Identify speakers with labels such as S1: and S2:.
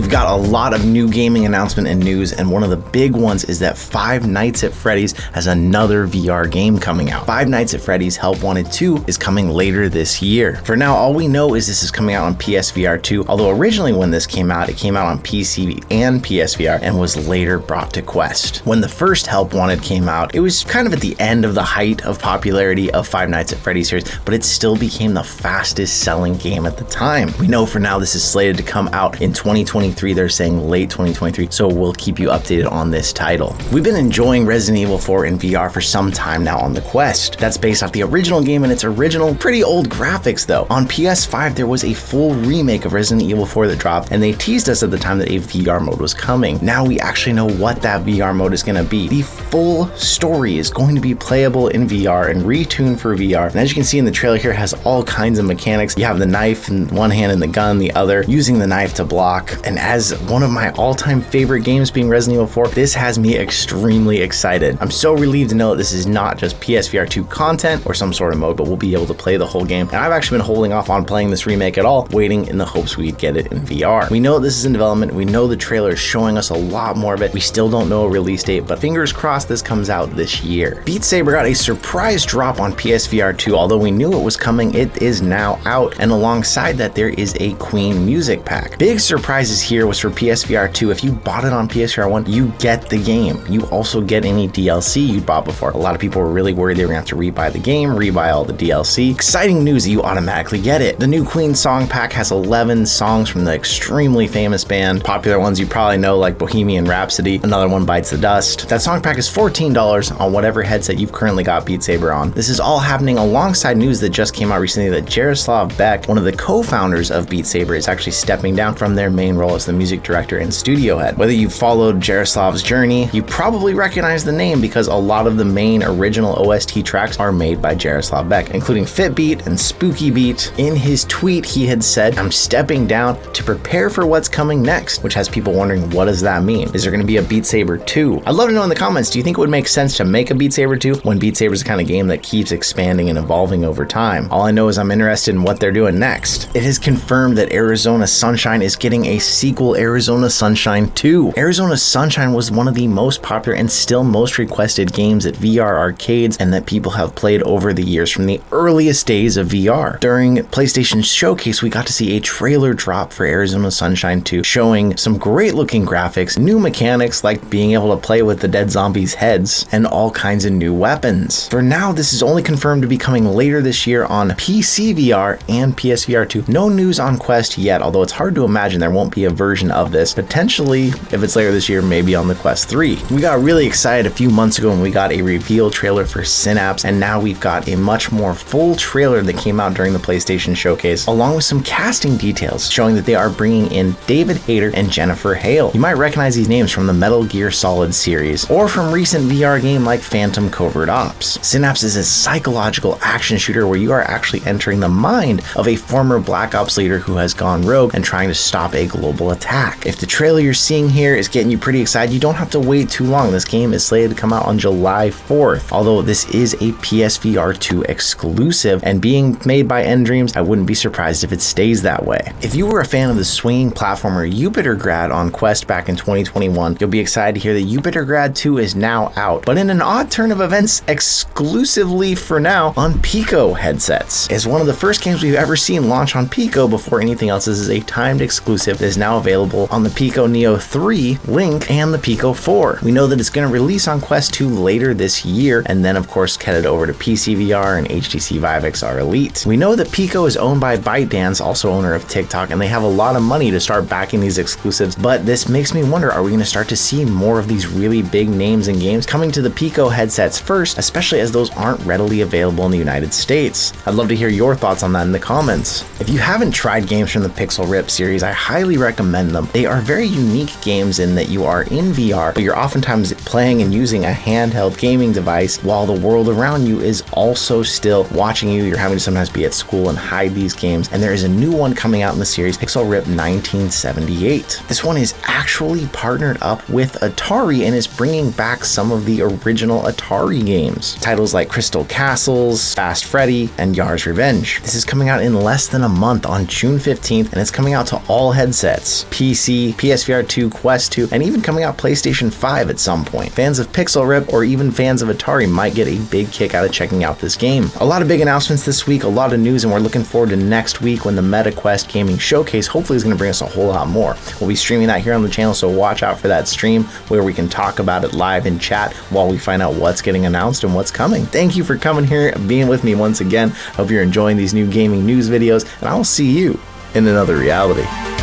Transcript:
S1: We've got a lot of new gaming announcement and news, and one of the big ones is that Five Nights at Freddy's has another VR game coming out. Five Nights at Freddy's Help Wanted 2 is coming later this year. For now, all we know is this is coming out on PSVR 2, although originally when this came out, it came out on PC and PSVR and was later brought to Quest. When the first Help Wanted came out, it was kind of at the end of the height of popularity of Five Nights at Freddy's series, but it still became the fastest selling game at the time. We know for now this is slated to come out in 2023. They're saying late 2023, so we'll keep you updated on this title. We've been enjoying Resident Evil 4 in VR for some time now on the Quest. That's based off the original game and its original, pretty old graphics though. On PS5, there was a full remake of Resident Evil 4 that dropped, and they teased us at the time that a VR mode was coming. Now we actually know what that VR mode is going to be. The full story is going to be playable in VR and retuned for VR. And as you can see in the trailer here, it has all kinds of mechanics. You have the knife in one hand and the gun in the other, using the knife to block. And as one of my all-time favorite games being Resident Evil 4, this has me extremely excited. I'm so relieved to know that this is not just PSVR 2 content or some sort of mode, but we'll be able to play the whole game. And I've actually been holding off on playing this remake at all, waiting in the hopes we'd get it in VR. We know this is in development. We know the trailer is showing us a lot more of it. We still don't know a release date, but fingers crossed this comes out this year. Beat Saber got a surprise drop on PSVR 2. Although we knew it was coming, it is now out. And alongside that, there is a Queen music pack. Big surprises here was for PSVR 2. If you bought it on PSVR 1, you get the game. You also get any DLC you bought before. A lot of people were really worried they were gonna have to rebuy the game, rebuy all the DLC. Exciting news that you automatically get it. The new Queen song pack has 11 songs from the extremely famous band. Popular ones you probably know like Bohemian Rhapsody, Another One Bites the Dust. That song pack is $14 on whatever headset you've currently got Beat Saber on. This is all happening alongside news that just came out recently that Jaroslav Beck, one of the co-founders of Beat Saber, is actually stepping down from their main role as the music director and studio head. Whether you've followed Jaroslav's journey, you probably recognize the name because a lot of the main original OST tracks are made by Jaroslav Beck, including Fitbeat and Spooky Beat. In his tweet, he had said, "I'm stepping down to prepare for what's coming next," which has people wondering, what does that mean? Is there going to be a Beat Saber 2? I'd love to know in the comments, do you think it would make sense to make a Beat Saber 2 when Beat Saber is the kind of game that keeps expanding and evolving over time? All I know is I'm interested in what they're doing next. It is confirmed that Arizona Sunshine is getting a sequel, Arizona Sunshine 2. Arizona Sunshine was one of the most popular and still most requested games at VR arcades and that people have played over the years from the earliest days of VR. During PlayStation's showcase, we got to see a trailer drop for Arizona Sunshine 2 showing some great looking graphics, new mechanics like being able to play with the dead zombies' heads, and all kinds of new weapons. For now, this is only confirmed to be coming later this year on PCVR and PSVR 2. No news on Quest yet, although it's hard to imagine there won't be a version of this. Potentially, if it's later this year, maybe on the Quest 3. We got really excited a few months ago when we got a reveal trailer for Synapse, and now we've got a much more full trailer that came out during the PlayStation showcase, along with some casting details showing that they are bringing in David Hayter and Jennifer Hale. You might recognize these names from the Metal Gear Solid series or from recent VR game like Phantom Covert Ops. Synapse is a psychological action shooter where you are actually entering the mind of a former Black Ops leader who has gone rogue and trying to stop a global attack. If the trailer you're seeing here is getting you pretty excited, you don't have to wait too long. This game is slated to come out on July 4th. Although this is a PSVR 2 exclusive and being made by Dreams, I wouldn't be surprised if it stays that way. If you were a fan of the swinging platformer Jupitergrad on Quest back in 2021, you'll be excited to hear that Jupitergrad 2 is now out, but in an odd turn of events, exclusively for now on Pico headsets. It's one of the first games we've ever seen launch on Pico before anything else. This is a timed exclusive that is now available on the Pico Neo 3, Link, and the Pico 4. We know that it's going to release on Quest 2 later this year, and then of course headed over to PCVR and HTC Vive XR Elite. We know that Pico is owned by ByteDance, also owner of TikTok, and they have a lot of money to start backing these exclusives, but this makes me wonder, are we going to start to see more of these really big names and games coming to the Pico headsets first, especially as those aren't readily available in the United States? I'd love to hear your thoughts on that in the comments. If you haven't tried games from the Pixel Rip series, I highly recommend them. They are very unique games in that you are in VR, but you're oftentimes playing and using a handheld gaming device while the world around you is also still watching you. You're having to sometimes be at school and hide these games, and there is a new one coming out in the series, Pixel Rip 1978. This one is actually partnered up with ATARI and is bringing back some of the original ATARI games. Titles like Crystal Castles, Fast Freddy, and Yar's Revenge. This is coming out in less than a month on June 15th, and it's coming out to all headsets. consoles, PC, PSVR 2, Quest 2, and even coming out PlayStation 5 at some point. Fans of Pixel Rip or even fans of Atari might get a big kick out of checking out this game. A lot of big announcements this week, a lot of news, and we're looking forward to next week when the MetaQuest Gaming Showcase hopefully is going to bring us a whole lot more. We'll be streaming that here on the channel, so watch out for that stream where we can talk about it live in chat while we find out what's getting announced and what's coming. Thank you for coming here and being with me once again. Hope you're enjoying these new gaming news videos, and I will see you in another reality.